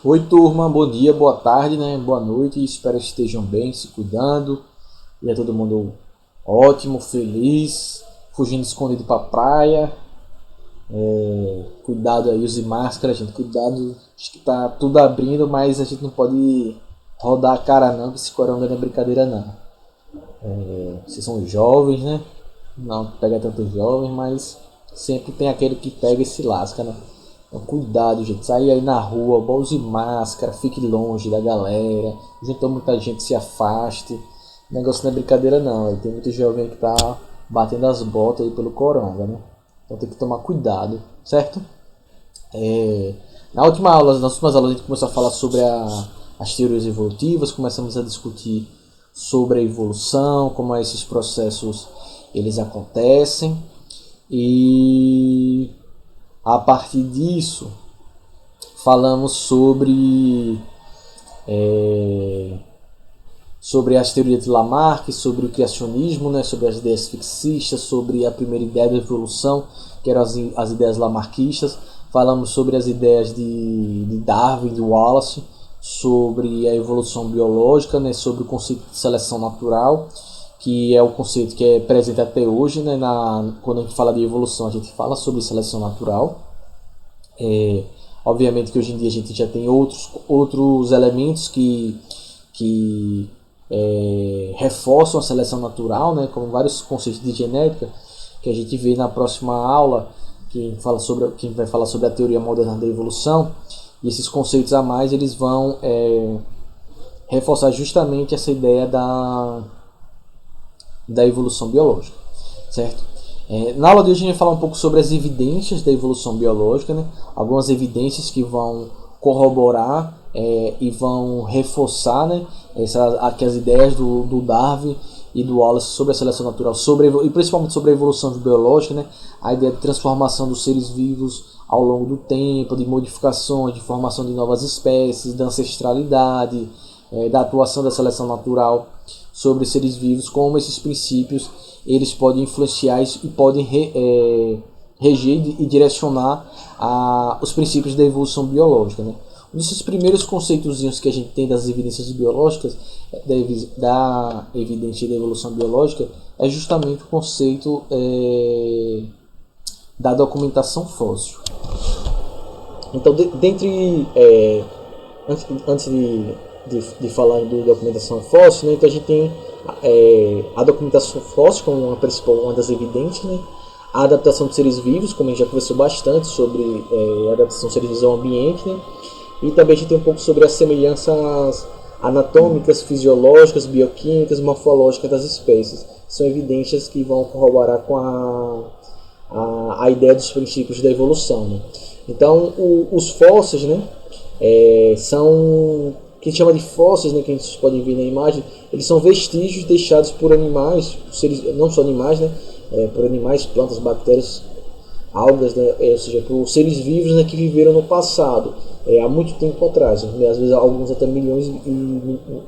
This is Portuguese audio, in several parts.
Oi turma, bom dia, boa tarde, né? Boa noite, espero que estejam bem, se cuidando. E é todo mundo ótimo, feliz, fugindo escondido pra praia. Cuidado aí, use máscara, gente, cuidado, acho que tá tudo abrindo, mas a gente não pode rodar a cara não, que esse coronga não é brincadeira não. Vocês são jovens, né? Não pega tantos jovens, mas sempre tem aquele que pega e se lasca, né? Então, cuidado, gente. Sair aí na rua, use máscara, fique longe da galera. Juntou muita gente, se afaste. O negócio não é brincadeira, não. Tem muito jovem que tá batendo as botas aí pelo coronga, né? Então tem que tomar cuidado, certo? Na última aula, nas últimas aulas, a gente começou a falar sobre as teorias evolutivas, começamos a discutir sobre a evolução, como esses processos eles acontecem. E a partir disso, falamos sobre as teorias de Lamarck, sobre o criacionismo, né, sobre as ideias fixistas, sobre a primeira ideia da evolução, que eram as ideias lamarquistas. Falamos sobre as ideias de Darwin, de Wallace, sobre a evolução biológica, né, sobre o conceito de seleção natural, que é o conceito que é presente até hoje, né, quando a gente fala de evolução, a gente fala sobre seleção natural. Obviamente que hoje em dia a gente já tem outros elementos que reforçam a seleção natural, né, como vários conceitos de genética, que a gente vê na próxima aula, quem vai falar sobre a teoria moderna da evolução. E esses conceitos a mais eles vão reforçar justamente essa ideia da evolução biológica, certo? Na aula de hoje a gente vai falar um pouco sobre as evidências da evolução biológica, né? Algumas evidências que vão corroborar e vão reforçar, né, as ideias do Darwin e do Wallace sobre a seleção natural, e principalmente sobre a evolução biológica, né? A ideia de transformação dos seres vivos ao longo do tempo, de modificações, de formação de novas espécies, da ancestralidade, da atuação da seleção natural sobre os seres vivos, como esses princípios eles podem influenciar e podem reger e direcionar os princípios da evolução biológica, né? Um desses primeiros conceitozinhos que a gente tem das evidências biológicas, da evidência da evolução biológica, é justamente o conceito da documentação fóssil. Então, antes de falar do documentação fóssil, né, então a gente tem a documentação fóssil como uma das evidentes, né? A adaptação de seres vivos, como a gente já conversou bastante sobre a adaptação de seres vivos ao ambiente, né? E também a gente tem um pouco sobre as semelhanças anatômicas, fisiológicas, bioquímicas, morfológicas das espécies. São evidências que vão corroborar com a ideia dos princípios da evolução, né? Então, os fósseis, né, são que a gente chama de fósseis, né, que a gente pode ver na imagem. Eles são vestígios deixados por animais, não só animais, né, por animais, plantas, bactérias, algas, né, ou seja, por seres vivos, né, que viveram no passado, há muito tempo atrás, né, às vezes alguns até milhões e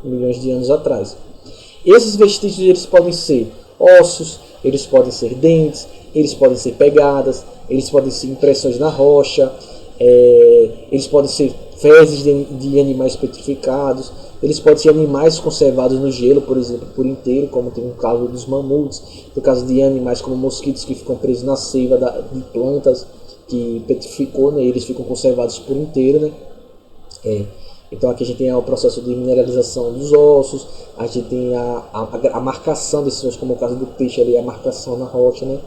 milhões de anos atrás. Esses vestígios eles podem ser ossos, eles podem ser dentes, eles podem ser pegadas, eles podem ser impressões na rocha, eles podem ser fezes de animais petrificados, eles podem ser animais conservados no gelo, por exemplo, por inteiro, como tem no caso dos mamutes, no caso de animais como mosquitos que ficam presos na seiva de plantas que petrificou, né, eles ficam conservados por inteiro, né? Então aqui a gente tem o processo de mineralização dos ossos, a gente tem a marcação desses ossos, como é o caso do peixe ali, a marcação na rocha, né?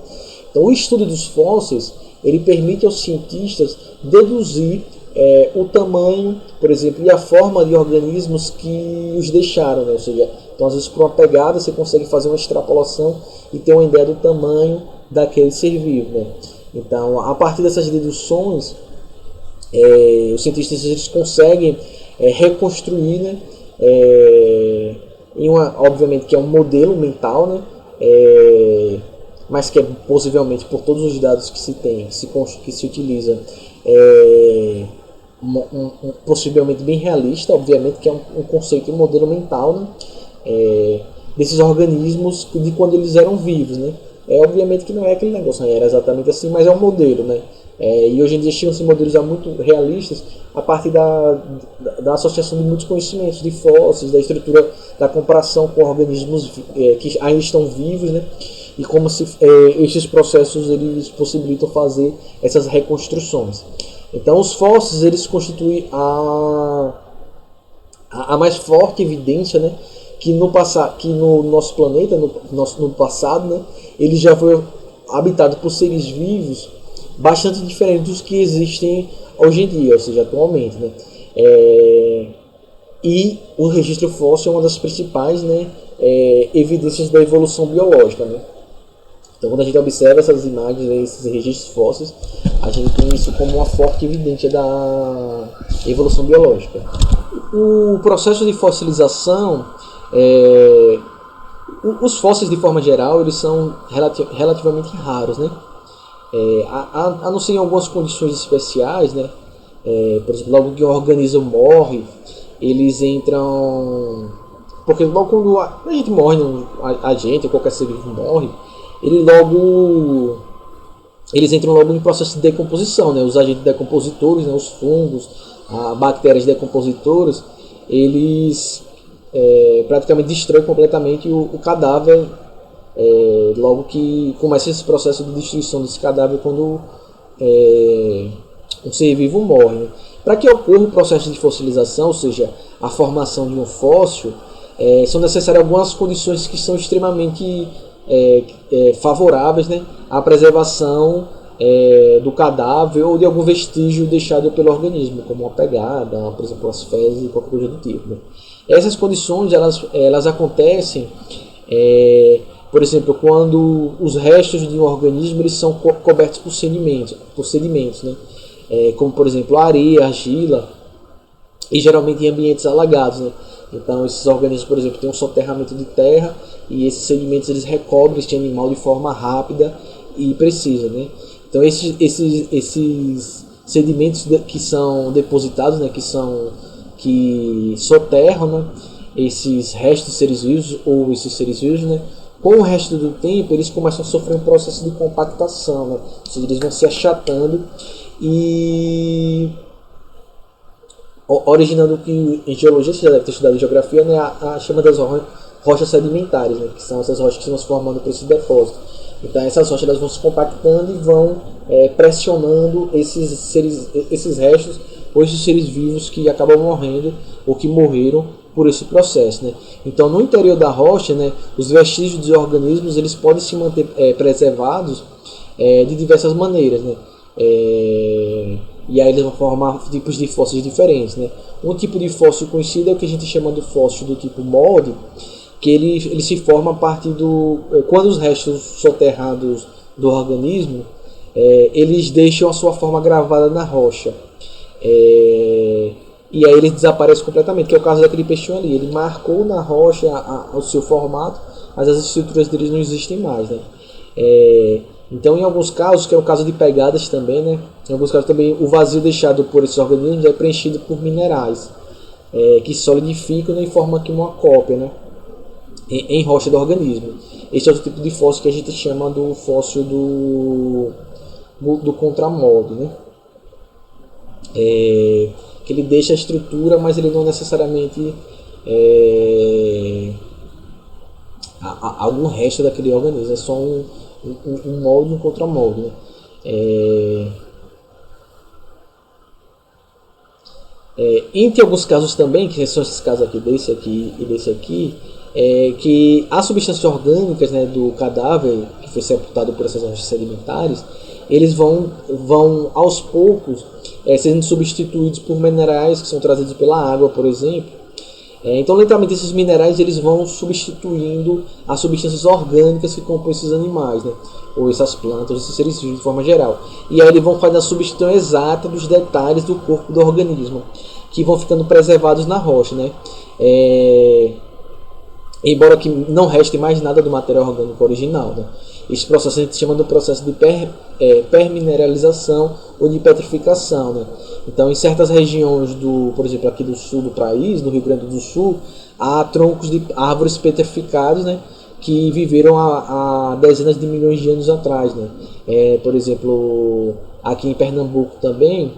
Então o estudo dos fósseis, ele permite aos cientistas deduzir o tamanho, por exemplo, e a forma de organismos que os deixaram, né? Ou seja, então às vezes por uma pegada você consegue fazer uma extrapolação e ter uma ideia do tamanho daquele ser vivo, né? Então a partir dessas deduções, os cientistas eles conseguem reconstruir, né? Obviamente que é um modelo mental, né? Mas que é possivelmente, por todos os dados que se tem, que se utiliza, possivelmente bem realista, obviamente que é um conceito, um modelo mental, né? Desses organismos de quando eles eram vivos, né? Obviamente que não é aquele negócio, né? Era exatamente assim, mas é um modelo, né? E hoje em dia chegam-se modelos já muito realistas a partir da associação de muitos conhecimentos, de fósseis, da estrutura, da comparação com organismos que ainda estão vivos, né? E como se esses processos eles possibilitam fazer essas reconstruções. Então os fósseis eles constituem a mais forte evidência, né, que no nosso planeta, no passado, né, ele já foi habitado por seres vivos bastante diferentes dos que existem hoje em dia, ou seja, atualmente, né. E o registro fóssil é uma das principais, né, evidências da evolução biológica, né. Então, quando a gente observa essas imagens, esses registros fósseis, a gente tem isso como uma forte evidência da evolução biológica. O processo de fossilização, os fósseis de forma geral, eles são relativamente raros, né? A não ser em algumas condições especiais, né? Por exemplo, logo que um organismo morre, eles entram... Porque logo quando a gente morre, a gente ou qualquer ser vivo morre, eles entram logo em processo de decomposição, né? Os agentes decompositores, né? Os fungos, bactérias decompositoras, eles praticamente destroem completamente o cadáver logo que começa esse processo de destruição desse cadáver quando um ser vivo morre, né? Para que ocorra o processo de fossilização, ou seja, a formação de um fóssil, são necessárias algumas condições que são extremamente favoráveis, né, à preservação do cadáver ou de algum vestígio deixado pelo organismo, como uma pegada, por exemplo, as fezes e qualquer coisa do tipo, né. Essas condições elas acontecem, por exemplo, quando os restos de um organismo eles são cobertos por sedimentos, né, como por exemplo a areia, a argila, e geralmente em ambientes alagados, né. Então esses organismos, por exemplo, têm um soterramento de terra e esses sedimentos eles recobrem este animal de forma rápida e precisa, né? Então esses sedimentos que são depositados, né, que soterram, né, esses restos de seres vivos ou esses seres vivos, né, com o resto do tempo eles começam a sofrer um processo de compactação, né? Ou seja, eles vão se achatando e originando o que em geologia, você já deve ter estudado em geografia, né, a chama das rochas sedimentares, né, que são essas rochas que estão se formando por esse depósito. Então essas rochas elas vão se compactando e vão pressionando esses restos ou esses seres vivos que acabam morrendo ou que morreram por esse processo, né. Então no interior da rocha, né, os vestígios dos organismos eles podem se manter preservados de diversas maneiras, né. E aí eles vão formar tipos de fósseis diferentes, né? Um tipo de fóssil conhecido é o que a gente chama do fóssil do tipo molde, que ele se forma a partir quando os restos soterrados do organismo eles deixam a sua forma gravada na rocha, e aí eles desaparecem completamente, que é o caso daquele peixinho ali. Ele marcou na rocha o seu formato, mas as estruturas deles não existem mais, né? Então, em alguns casos, que é o caso de pegadas também, né? Em alguns casos também o vazio deixado por esses organismos é preenchido por minerais que solidificam, né, e formam aqui uma cópia, né, em rocha do organismo. Esse é o tipo de fóssil que a gente chama do fóssil do contramolde, né? Que ele deixa a estrutura, mas ele não necessariamente algum resto daquele organismo, é só um molde e um contramolde, né? Entre alguns casos também, que são esses casos aqui, desse aqui e desse aqui, que as substâncias orgânicas, né, do cadáver que foi sepultado por essas rochas sedimentares, eles vão aos poucos sendo substituídos por minerais que são trazidos pela água, por exemplo. Então lentamente esses minerais eles vão substituindo as substâncias orgânicas que compõem esses animais, né, ou essas plantas, esses seres vivos de forma geral. E aí eles vão fazer a substituição exata dos detalhes do corpo do organismo, que vão ficando preservados na rocha, né. Embora que não reste mais nada do material orgânico original, né. Esse processo a gente chama do processo de permineralização ou de petrificação, né. Então, em certas regiões por exemplo, aqui do sul do país, no Rio Grande do Sul, há troncos de árvores petrificados, né, que viveram há dezenas de milhões de anos atrás, né? Por exemplo, aqui em Pernambuco também,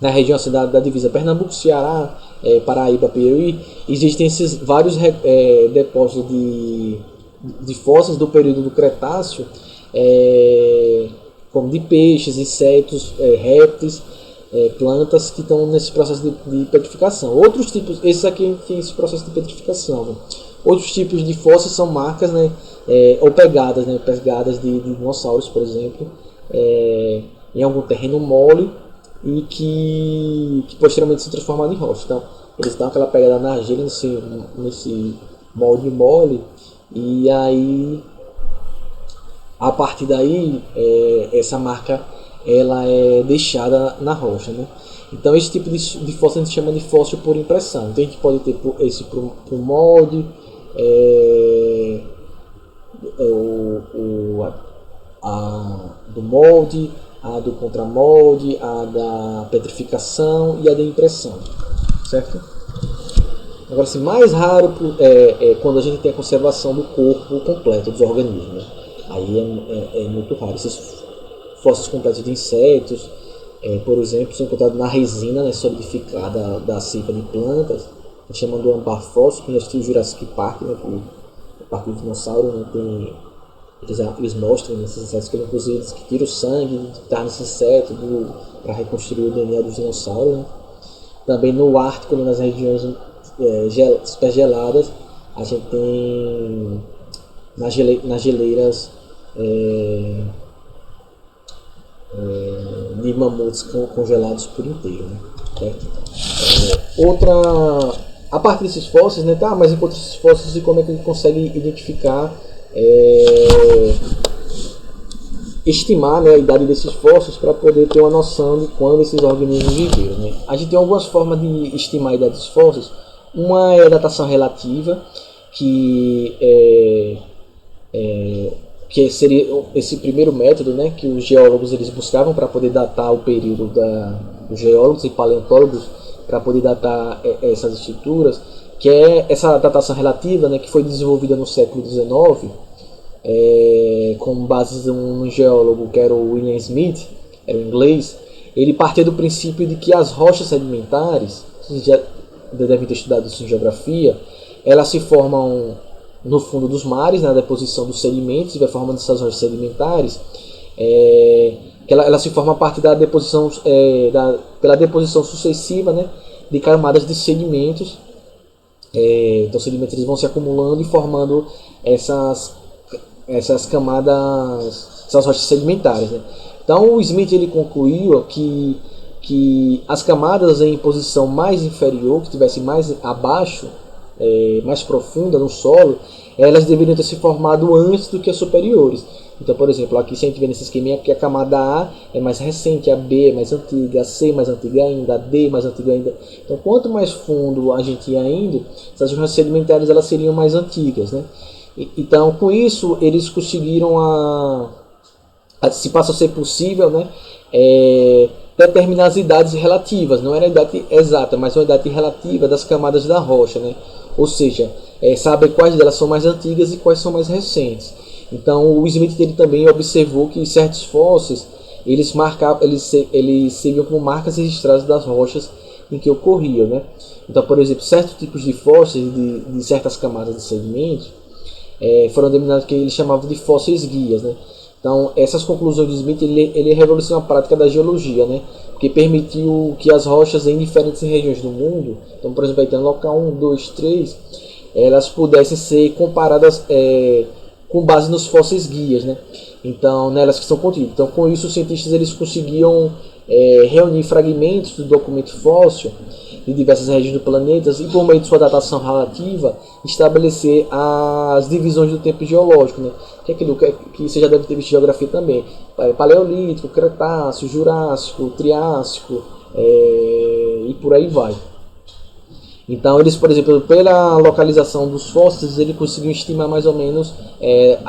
na região assim, da divisa Pernambuco, Ceará, Paraíba, Piauí, existem esses vários depósitos de fósseis do período do Cretáceo, como de peixes, insetos, répteis, plantas que estão nesse processo de petrificação. Outros tipos, esses aqui tem esse processo de petrificação, né? Outros tipos de fósseis são marcas, né, ou pegadas, né, pegadas de dinossauros, por exemplo, em algum terreno mole e que posteriormente se transformaram em rocha. Então, eles dão aquela pegada na argila nesse molde mole, e aí a partir daí essa marca ela é deixada na rocha, né? Então esse tipo de fóssil a gente chama de fóssil por impressão. Então a gente pode ter esse por molde, do molde, a do contramolde, a da petrificação e a da impressão, certo? Agora, assim, mais raro quando a gente tem a conservação do corpo completo dos organismos, né? Aí é muito raro. Esses fósseis completos de insetos, por exemplo, são encontrados na resina, né, solidificada da cepa de plantas, chamando de ambar fóssil. Quem assistiu o Jurassic Park, né, o Parque do Dinossauro, né, eles mostram nesses insetos que inclusive eles que tiram o sangue, tá nesse inseto para reconstruir o DNA dos dinossauros, né. Também no Ártico, nas regiões super geladas, a gente tem nas geleiras de mamutes congelados por inteiro, né? A partir desses fósseis, né? Tá, mas enquanto esses fósseis, e como é que ele consegue identificar, estimar, né, a idade desses fósseis para poder ter uma noção de quando esses organismos viveram, né? A gente tem algumas formas de estimar a idade dos fósseis. Uma é a datação relativa, que seria esse primeiro método, né, que os geólogos eles buscavam para poder datar o período dos geólogos e paleontólogos para poder datar essas estruturas, que é essa datação relativa, né, que foi desenvolvida no século XIX, com base de um geólogo que era o William Smith, era um inglês. Ele partia do princípio de que as rochas sedimentares, vocês já devem ter estudado isso em geografia, elas se formam no fundo dos mares, na deposição dos sedimentos, e vai formando essas rochas sedimentares, que ela se forma a partir da deposição, pela deposição sucessiva, né, de camadas de sedimentos. Então os sedimentos eles vão se acumulando e formando essas camadas, essas rochas sedimentares, né. Então o Smith ele concluiu que as camadas em posição mais inferior, que estivessem mais abaixo, mais profunda no solo, elas deveriam ter se formado antes do que as superiores. Então, por exemplo, aqui se a gente vê nesse esqueminha que a camada A é mais recente, a B é mais antiga, a C mais antiga ainda, a D mais antiga ainda. Então, quanto mais fundo a gente ia indo, essas rochas sedimentares elas seriam mais antigas, né? Então, com isso, eles conseguiram se passa a ser possível, né, determinar as idades relativas, não era a idade exata, mas uma idade relativa das camadas da rocha, né? Ou seja, saber quais delas são mais antigas e quais são mais recentes. Então o Smith ele também observou que certos fósseis eles serviam como marcas registradas das rochas em que ocorriam, né? Então, por exemplo, certos tipos de fósseis de certas camadas de sedimentos foram denominados que ele chamava de fósseis guias, né? Então essas conclusões de Smith ele revolucionou a prática da geologia, né? Porque permitiu que as rochas em diferentes regiões do mundo, então por exemplo, então, local 1, 2, 3, elas pudessem ser comparadas com base nos fósseis guias, né? Então nelas que são contidas. Então com isso os cientistas eles conseguiam reunir fragmentos do documento fóssil de diversas regiões do planeta e por meio de sua datação relativa estabelecer as divisões do tempo geológico, né? Que é aquilo que você já deve ter visto em geografia também: Paleolítico, Cretáceo, Jurássico, Triássico, e por aí vai. Então eles, por exemplo, pela localização dos fósseis, ele conseguiu estimar mais ou menos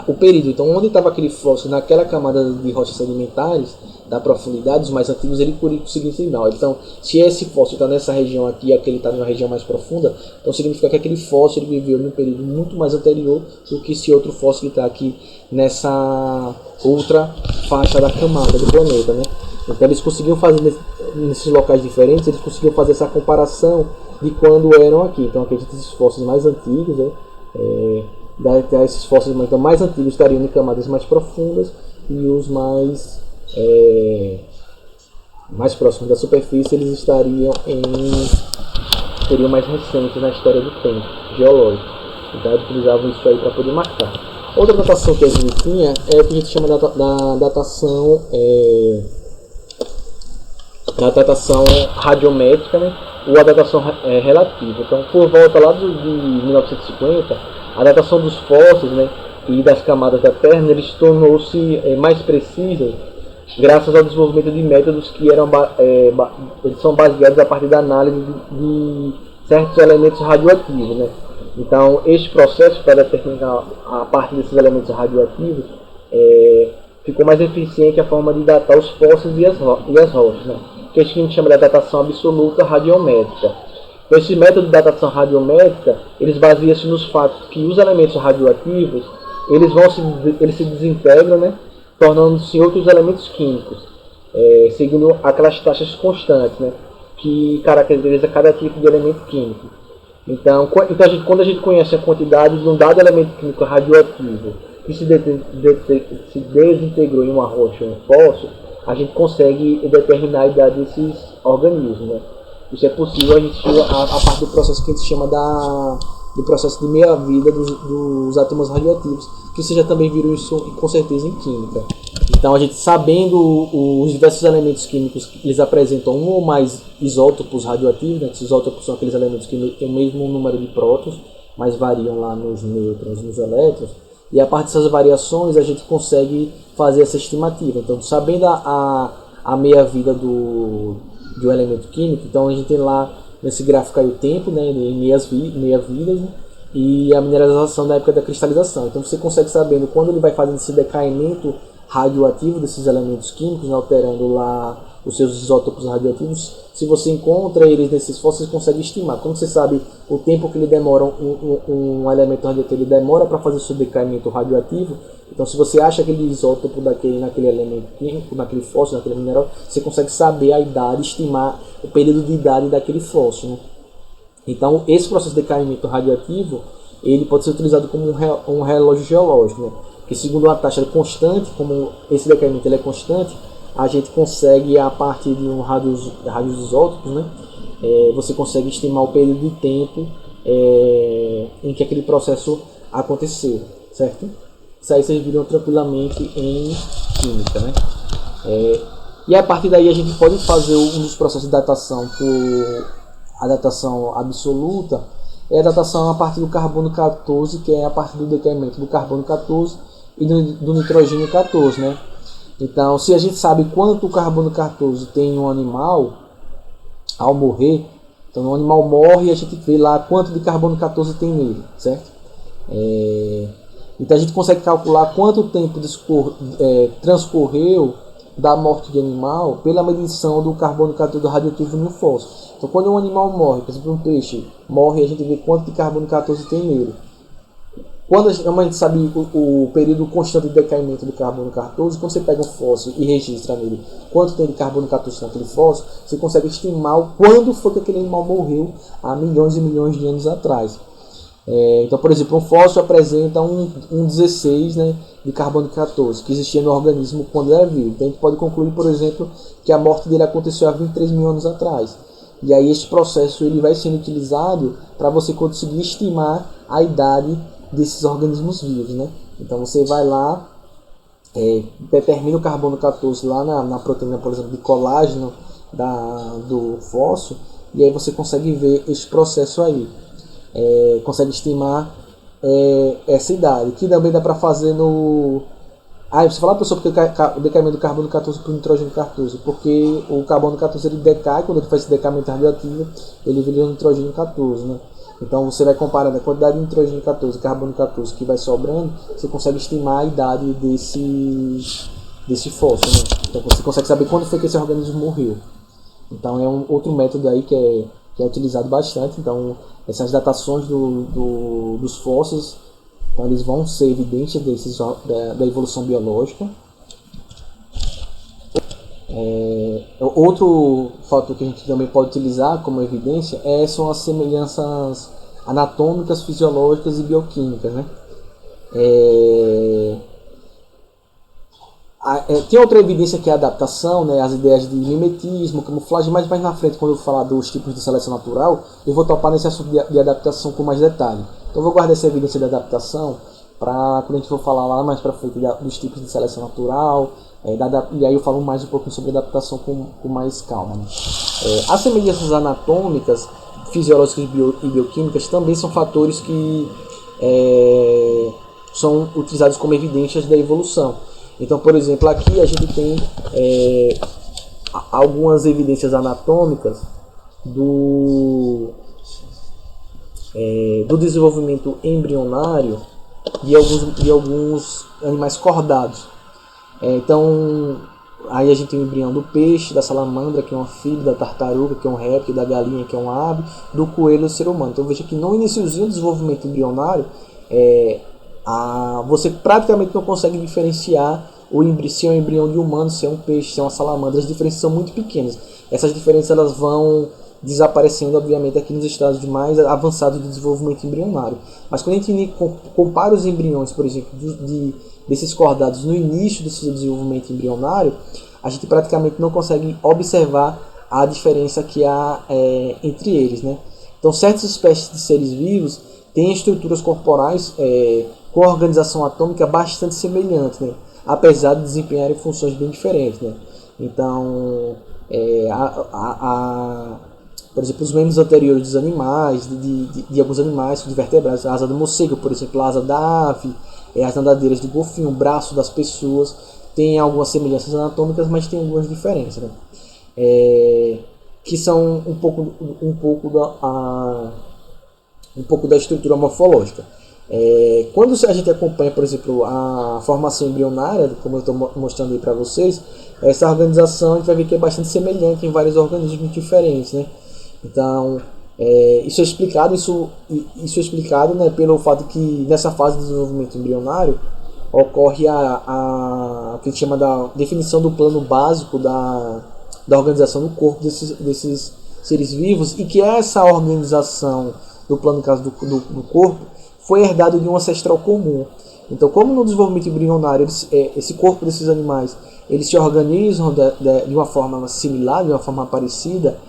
o período. Então onde estava aquele fóssil naquela camada de rochas sedimentares, da profundidade, os mais antigos, ele conseguiu estimar. Então se esse fóssil está nessa região aqui e aquele está numa região mais profunda, então significa que aquele fóssil ele viveu num período muito mais anterior do que esse outro fóssil que está aqui nessa outra faixa da camada do planeta, né? Então eles conseguiam fazer nesses locais diferentes, eles conseguiam fazer essa comparação de quando eram aqui. Então acredito que esses fósseis mais antigos, esses fósseis então, mais antigos estariam em camadas mais profundas e os mais próximos da superfície eles seriam mais recentes na história do tempo geológico. Então eles utilizavam isso aí para poder marcar. Outra datação que a gente tinha é o que a gente chama da datação radiométrica, né? Ou a datação relativa. Então, por volta lá de 1950, a datação dos fósseis, né, e das camadas da Terra, eles tornou-se mais precisa graças ao desenvolvimento de métodos que eles são baseados a partir da análise de certos elementos radioativos, né? Então, este processo para determinar a partir desses elementos radioativos ficou mais eficiente a forma de datar os fósseis e as rochas, né? Que a gente chama de datação absoluta radiométrica. Então, esse método de datação radiométrica, eles baseiam-se nos fatos que os elementos radioativos, eles se desintegram, né, tornando-se outros elementos químicos, seguindo aquelas taxas constantes, né, que caracteriza cada tipo de elemento químico. Então quando a gente conhece a quantidade de um dado elemento químico radioativo que se desintegrou em uma rocha ou um fóssil, a gente consegue determinar a idade desses organismos, né? Isso é possível, a gente chega a parte do processo que a gente chama do processo de meia-vida dos átomos radioativos, que vocês já também viram isso com certeza em química. Então a gente sabendo os diversos elementos químicos que eles apresentam um ou mais isótopos radioativos, né? Esses isótopos são aqueles elementos que têm o mesmo número de prótons, mas variam lá nos nêutrons e nos elétrons. E a partir dessas variações a gente consegue fazer essa estimativa. Então, sabendo a meia-vida de um elemento químico, então a gente tem lá nesse gráfico aí o tempo, né, em meia-vidas, né, e a mineralização da época da cristalização. Então você consegue sabendo quando ele vai fazendo esse decaimento radioativo desses elementos químicos, né, alterando lá os seus isótopos radioativos. Se você encontra eles nesses fósseis, você consegue estimar. Como você sabe o tempo que ele demora, um elemento radioativo ele demora para fazer seu decaimento radioativo, então se você acha aquele isótopo naquele elemento químico, naquele fóssil, naquele mineral, você consegue saber a idade, estimar o período de idade daquele fóssil, né? Então esse processo de decaimento radioativo ele pode ser utilizado como um relógio geológico, né? Porque segundo uma taxa constante, como esse decaimento ele é constante, a gente consegue, a partir de raios isótopos, né, você consegue estimar o período de tempo em que aquele processo aconteceu, certo? Isso aí vocês viram tranquilamente em química, né? E a partir daí a gente pode fazer um dos processos de datação a datação absoluta, é a datação a partir do carbono 14, que é a partir do decaimento do carbono 14 e do nitrogênio 14, né? Então, se a gente sabe quanto o carbono 14 tem em um animal ao morrer, então o animal morre e a gente vê lá quanto de carbono 14 tem nele, certo? Então a gente consegue calcular quanto tempo transcorreu da morte de animal pela medição do carbono 14 radioativo no fóssil. Então quando um animal morre, por exemplo um peixe morre, a gente vê quanto de carbono 14 tem nele. Quando a gente sabe o período constante de decaimento do carbono 14, quando você pega um fóssil e registra nele quanto tem de carbono 14 naquele fóssil, você consegue estimar quando foi que aquele animal morreu há milhões e milhões de anos atrás. Então, por exemplo, um fóssil apresenta um 16, né, de carbono 14, que existia no organismo quando era vivo. Então a gente pode concluir, por exemplo, que a morte dele aconteceu há 23 mil anos atrás. E aí esse processo ele vai sendo utilizado para você conseguir estimar a idade desses organismos vivos, né? Então você vai lá, determina o carbono 14 lá na proteína, por exemplo, de colágeno do fóssil, e aí você consegue ver esse processo aí, consegue estimar essa idade, que também dá para fazer Aí você fala, pessoal, porque o decaimento do carbono 14 para o nitrogênio 14, porque o carbono 14 ele decai, quando ele faz esse decaimento radioativo, ele vira o nitrogênio 14, né? Então você vai comparando a quantidade de nitrogênio 14 e carbono 14 que vai sobrando, você consegue estimar a idade desse fóssil, né? Então você consegue saber quando foi que esse organismo morreu. Então é um outro método aí que é utilizado bastante. Então essas datações dos fósseis, então eles vão ser evidências da evolução biológica. Outro fator que a gente também pode utilizar como evidência são as semelhanças anatômicas, fisiológicas e bioquímicas, né? Tem outra evidência que é a adaptação, né? As ideias de mimetismo, camuflagem, mas mais na frente, quando eu falar dos tipos de seleção natural, eu vou topar nesse assunto de adaptação com mais detalhe. Então eu vou guardar essa evidência de adaptação para quando a gente for falar lá mais para frente dos tipos de seleção natural, e aí eu falo mais um pouquinho sobre adaptação com mais calma, né? As semelhanças anatômicas, fisiológicas e bioquímicas também são fatores que são utilizados como evidências da evolução. Então, por exemplo, aqui a gente tem algumas evidências anatômicas do desenvolvimento embrionário de alguns animais cordados. Então, aí a gente tem o embrião do peixe, da salamandra, que é um anfíbio, da tartaruga, que é um réptil, da galinha, que é um ave, do coelho, do ser humano. Então veja que no iniciozinho do desenvolvimento embrionário, você praticamente não consegue diferenciar se é um embrião de humano, se é um peixe, se é uma salamandra. As diferenças são muito pequenas. Essas diferenças elas vão desaparecendo, obviamente, aqui nos estágios mais avançados do desenvolvimento embrionário. Mas quando a gente compara os embriões, por exemplo, desses cordados no início do seu desenvolvimento embrionário, a gente praticamente não consegue observar a diferença que há entre eles, né? Então, certas espécies de seres vivos têm estruturas corporais com organização atômica bastante semelhante, né? Apesar de desempenharem funções bem diferentes, né? Então, por exemplo, os membros anteriores dos animais, de alguns animais, de vertebrados, a asa do morcego, por exemplo, a asa da ave, as nadadeiras do golfinho, o braço das pessoas, tem algumas semelhanças anatômicas, mas tem algumas diferenças, né? Que são um pouco da estrutura morfológica. Quando a gente acompanha, por exemplo, a formação embrionária, como eu estou mostrando aí para vocês, essa organização a gente vai ver que é bastante semelhante em vários organismos diferentes, né? Então, isso é explicado, né, pelo fato que nessa fase de desenvolvimento embrionário ocorre o que a gente chama da definição do plano básico da organização do corpo desses seres vivos, e que essa organização do plano, no caso do corpo, foi herdado de um ancestral comum. Então, como no desenvolvimento embrionário esse corpo desses animais eles se organizam de uma forma similar, de uma forma parecida,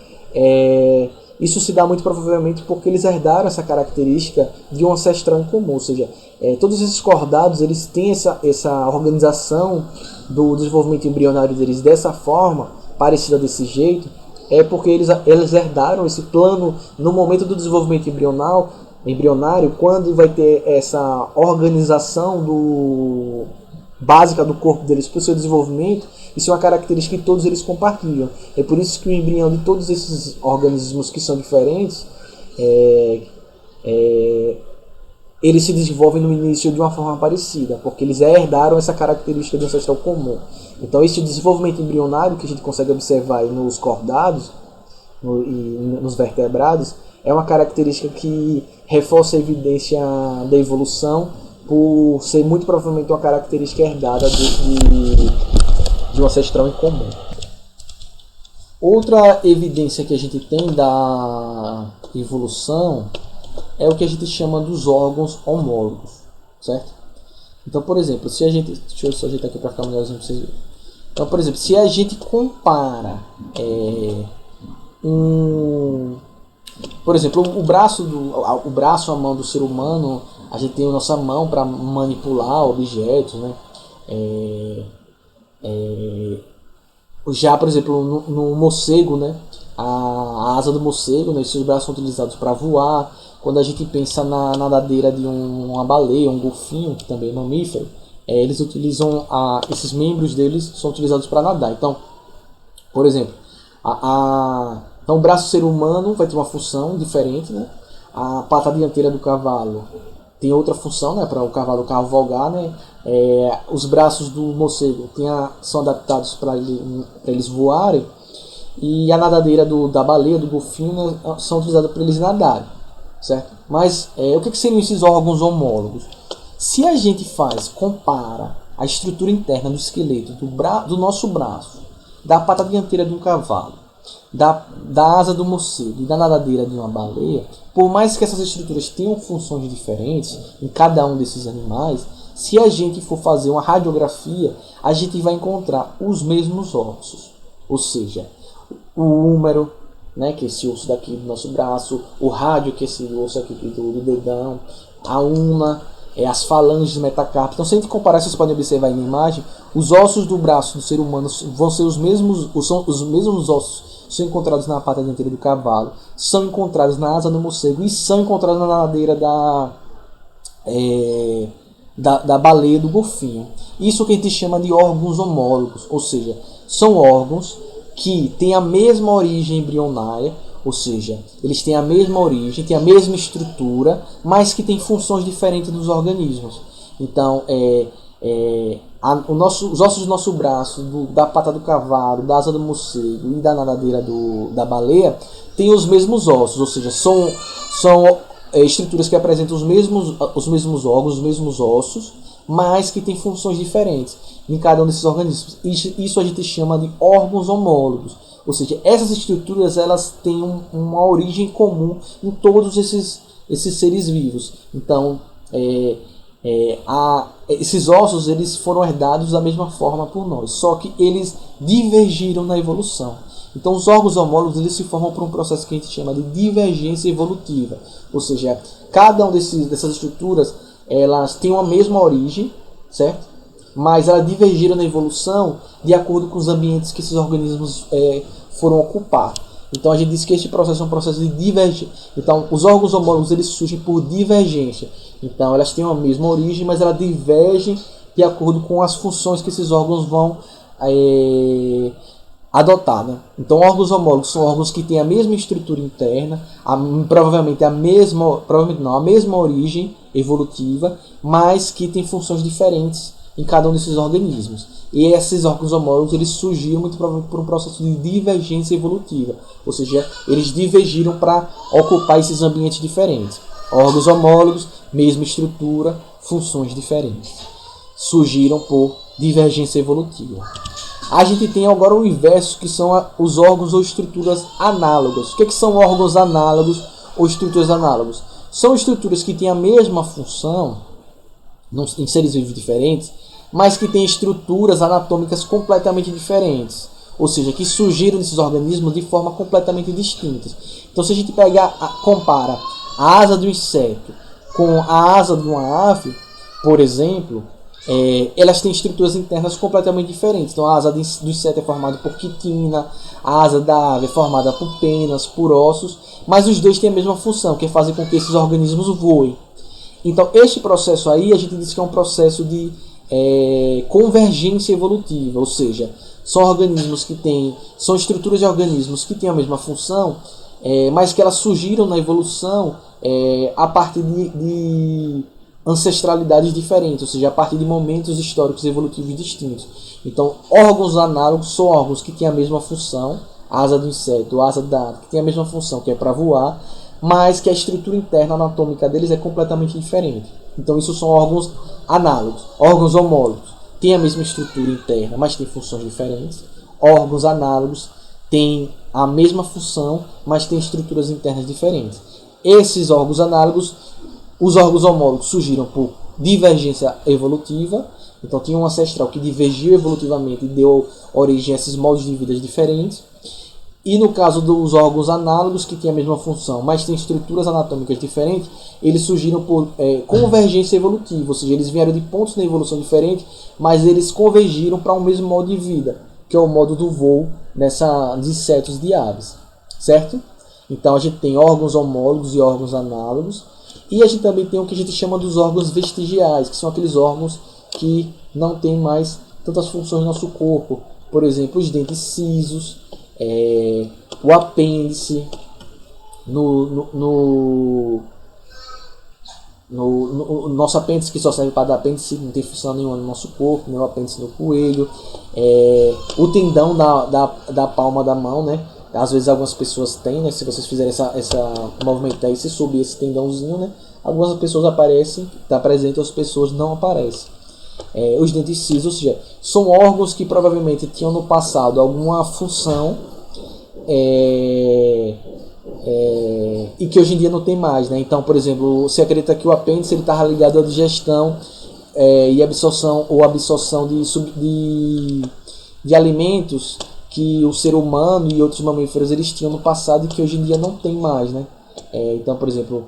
isso se dá muito provavelmente porque eles herdaram essa característica de um ancestral em comum, ou seja, todos esses cordados eles têm essa organização do desenvolvimento embrionário deles dessa forma, parecida desse jeito, porque eles herdaram esse plano no momento do desenvolvimento embrionário, quando vai ter essa organização básica do corpo deles para o seu desenvolvimento. Isso é uma característica que todos eles compartilham. É por isso que o embrião de todos esses organismos que são diferentes, eles se desenvolvem no início de uma forma parecida, porque eles herdaram essa característica do ancestral comum. Então esse desenvolvimento embrionário que a gente consegue observar nos cordados e nos vertebrados é uma característica que reforça a evidência da evolução, por ser muito provavelmente uma característica herdada de um ancestral em comum. Outra evidência que a gente tem da evolução é o que a gente chama dos órgãos homólogos, certo? Então, por exemplo, se a gente... Deixa eu só ajeitar aqui para ficar melhorzinho para vocês verem. Então, por exemplo, se a gente compara por exemplo, o braço, a mão do ser humano, a gente tem a nossa mão para manipular objetos, né? Já, por exemplo, no morcego, né? A asa do morcego, né? Esses braços são utilizados para voar. Quando a gente pensa na nadadeira de uma baleia, um golfinho, que também é mamífero, eles utilizam esses membros deles são utilizados para nadar. Então, por exemplo, então o braço do ser humano vai ter uma função diferente, né? A pata dianteira do cavalo tem outra função, né, para o cavalo cavalgar, né? Os braços do morcego são adaptados para eles voarem, e a nadadeira da baleia, do golfinho, né, são utilizadas para eles nadarem, certo? Mas o que seriam esses órgãos homólogos? Se a gente compara a estrutura interna do esqueleto do nosso braço, da pata dianteira de um cavalo, da asa do morcego e da nadadeira de uma baleia, por mais que essas estruturas tenham funções diferentes em cada um desses animais, se a gente for fazer uma radiografia, a gente vai encontrar os mesmos ossos. Ou seja, o húmero, né, que é esse osso daqui do nosso braço, o rádio, que é esse osso aqui do dedão, a una, as falanges metacarpais. Então, se a gente comparar, vocês podem observar aí na imagem, os ossos do braço do ser humano vão ser os mesmos ossos são encontrados na pata dianteira do cavalo, são encontrados na asa do morcego e são encontrados na nadadeira da baleia, do golfinho. Isso que a gente chama de órgãos homólogos, ou seja, são órgãos que têm a mesma origem embrionária, ou seja, eles têm a mesma origem, têm a mesma estrutura, mas que têm funções diferentes dos organismos. Então, os ossos do nosso braço, da pata do cavalo, da asa do morcego e da nadadeira da baleia têm os mesmos ossos, ou seja, são estruturas que apresentam os mesmos órgãos, os mesmos ossos, mas que têm funções diferentes em cada um desses organismos. Isso a gente chama de órgãos homólogos, ou seja, essas estruturas elas têm uma origem comum em todos esses seres vivos. Então, esses ossos eles foram herdados da mesma forma por nós, só que eles divergiram na evolução. Então os órgãos homólogos eles se formam por um processo que a gente chama de divergência evolutiva, ou seja, cada um dessas estruturas elas têm uma mesma origem, certo? Mas elas divergiram na evolução de acordo com os ambientes que esses organismos foram ocupar. Então a gente diz que este processo é um processo de divergência. Então os órgãos homólogos eles surgem por divergência. Então elas têm a mesma origem, mas elas divergem de acordo com as funções que esses órgãos vão adotar, né? Então órgãos homólogos são órgãos que têm a mesma estrutura interna, provavelmente a mesma origem evolutiva, mas que têm funções diferentes em cada um desses organismos. E esses órgãos homólogos eles surgiram muito provavelmente por um processo de divergência evolutiva, ou seja, eles divergiram para ocupar esses ambientes diferentes. Órgãos homólogos, mesma estrutura, funções diferentes. Surgiram por divergência evolutiva. A gente tem agora o inverso, que são os órgãos ou estruturas análogas. O que são órgãos análogos ou estruturas análogas? São estruturas que têm a mesma função em seres vivos diferentes, mas que têm estruturas anatômicas completamente diferentes. Ou seja, que surgiram desses organismos de forma completamente distinta. Então, se a gente compara a asa do inseto com a asa de uma ave, por exemplo, elas têm estruturas internas completamente diferentes. Então a asa do inseto é formada por quitina, a asa da ave é formada por penas, por ossos, mas os dois têm a mesma função, que é fazer com que esses organismos voem. Então este processo aí a gente diz que é um processo de convergência evolutiva, ou seja, são estruturas de organismos que têm a mesma função, mas que elas surgiram na evolução a partir de ancestralidades diferentes, ou seja, a partir de momentos históricos evolutivos distintos. Então, órgãos análogos são órgãos que têm a mesma função, a asa do inseto, a asa da ave, que tem a mesma função, que é para voar, mas que a estrutura interna anatômica deles é completamente diferente. Então, isso são órgãos análogos. Órgãos homólogos têm a mesma estrutura interna, mas têm funções diferentes. Órgãos análogos têm a mesma função, mas têm estruturas internas diferentes. Esses órgãos análogos, os órgãos homólogos surgiram por divergência evolutiva. Então tinha um ancestral que divergiu evolutivamente e deu origem a esses modos de vida diferentes. E no caso dos órgãos análogos, que têm a mesma função, mas têm estruturas anatômicas diferentes, eles surgiram por convergência evolutiva, ou seja, eles vieram de pontos na evolução diferentes, mas eles convergiram para um mesmo modo de vida, que é o modo do voo de insetos, de aves, certo? Então a gente tem órgãos homólogos e órgãos análogos, e a gente também tem o que a gente chama dos órgãos vestigiais, que são aqueles órgãos que não tem mais tantas funções no nosso corpo. Por exemplo, os dentes cisos, o apêndice, no nosso apêndice, que só serve para dar apêndice, não tem função nenhuma no nosso corpo, nem o apêndice no coelho, o tendão da palma da mão, né? Às vezes algumas pessoas têm, né? Se vocês fizerem essa movimento aí, se subir esse tendãozinho, né? Algumas pessoas aparecem, está presente, outras pessoas não aparecem. Os dentes cisos, ou seja, são órgãos que provavelmente tinham no passado alguma função e que hoje em dia não tem mais, né? Então, por exemplo, você acredita que o apêndice estava ligado à digestão e absorção de alimentos que o ser humano e outros mamíferos eles tinham no passado e que hoje em dia não tem mais, né? Então, por exemplo,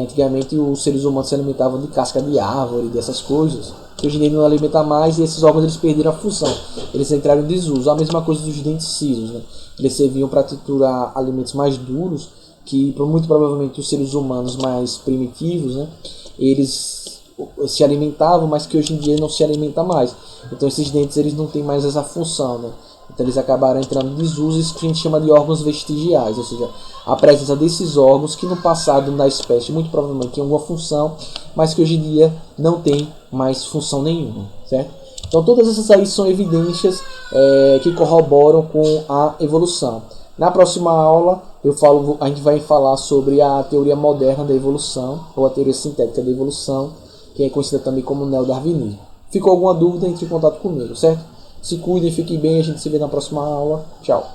antigamente os seres humanos se alimentavam de casca de árvore, dessas coisas, que hoje em dia não alimenta mais, e esses órgãos eles perderam a função, eles entraram em desuso. A mesma coisa dos dentes cisos, né? Eles serviam para triturar alimentos mais duros, que muito provavelmente os seres humanos mais primitivos, né? Eles se alimentavam, mas que hoje em dia não se alimenta mais. Então esses dentes eles não têm mais essa função, né? Então eles acabaram entrando em desuso, isso que a gente chama de órgãos vestigiais, ou seja, a presença desses órgãos que no passado na espécie muito provavelmente tinham alguma função, mas que hoje em dia não tem mais função nenhuma, certo? Então todas essas aí são evidências que corroboram com a evolução. Na próxima aula a gente vai falar sobre a teoria moderna da evolução, ou a teoria sintética da evolução, que é conhecida também como neodarwinismo. Ficou alguma dúvida, entre em contato comigo, certo? Se cuidem, fiquem bem, a gente se vê na próxima aula. Tchau!